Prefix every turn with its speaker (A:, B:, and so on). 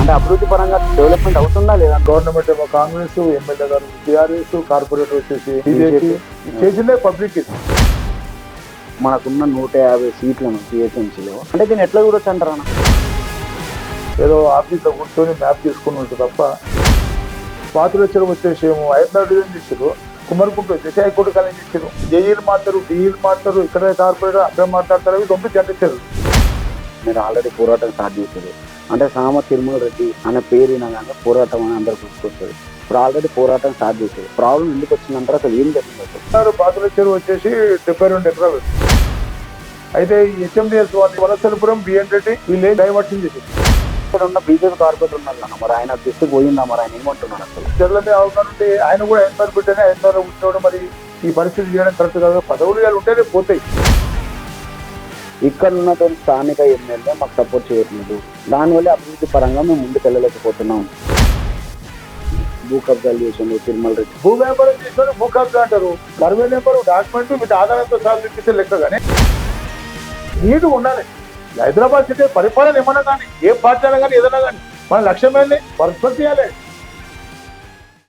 A: అంటే అభివృద్ధి పరంగా డెవలప్మెంట్ అవుతుందా లేదా?
B: గవర్నమెంట్ ఏమో కాంగ్రెస్, ఎమ్మెల్యే గారు టీఆర్ఎస్, కార్పొరేటర్ వచ్చేసి బీజేపీ చేసిందే పబ్లిక్. ఇది
A: మనకున్న 150 సీట్లను టీహెచ్ఎంసీలో అంటే దీన్ని ఎట్లా చూడొచ్చు అంటారా?
B: ఏదో ఆఫీస్లో కూర్చొని మ్యాప్ తీసుకుని ఉంటుంది తప్ప పాత్రలు వచ్చేసి ఏమో 5 డివిజన్ చేసారు, కుమ్మరికుంటూ వచ్చేసి హైకోర్టు కాలేజ్ చేశారు, జేఈలు మారుతారు, డిఈలు మారుతారు, ఇక్కడ కార్పొరేటర్ అక్కడ మాట్లాడతారు, అవి 9 జంటేశారు.
A: మీరు ఆల్రెడీ పోరాటం స్టార్ట్ చేశారు అంటే సామ తిరుమల రెడ్డి అనే పేరు వినగానే పోరాటం అని అందరు గుర్తుకొస్తుంది. ఇప్పుడు ఆల్రెడీ పోరాటం స్టార్ట్ చేశారు. ప్రాబ్లం ఎందుకు వచ్చిందంటారు, అసలు ఏం జరిగింది?
B: పాత్రలు వచ్చేసి 72 ఎకరాలు. అయితే ఈ హెచ్ఎండిఎస్ వాళ్ళు వలసలపురం, బిఎన్ రెడ్డి వీళ్ళు డైవర్షన్ చేశారు.
A: ఇక్కడ ఉన్న బీజేపీ కార్పొరేటర్ ఉన్నారు కదా, మరి ఆయన దృష్టికి పోయిందా? మరి ఆయన ఏమంటున్నాడు అసలు?
B: జగన్ అవగానే ఆయన కూడా 5 బిడ్డనే 5 ఉంటున్నాడు. మరి ఈ పరిస్థితి చేయడం కరెక్ట్ కాదు. పదవులు ఉంటేనే పోతాయి.
A: ఇక్కడ ఉన్నటువంటి స్థానిక ఎమ్మెల్యే మాకు సపోర్ట్ చేయట్లేదు, దానివల్ల అభివృద్ధి పరంగా మేము ముందుకు వెళ్ళలేకపోతున్నాం. భూ కబ్జాలు చేసిండు తిరుమల రెడ్డి.
B: భూ వ్యాపారం చేసిన భూ కబ్జా అంటారు. సర్వే నెంబర్ డాక్యుమెంట్ వీటి ఆధారంతో సాగు చూపిస్తే లెక్క. కానీ నీటు ఉండాలి. హైదరాబాద్ సిటీ పరిపాలన ఏమన్నా కానీ, ఏ పార్టీ అయినా కానీ, ఏదైనా కానీ మన లక్ష్యం ఏంటి? వర్క్ చేయాలి.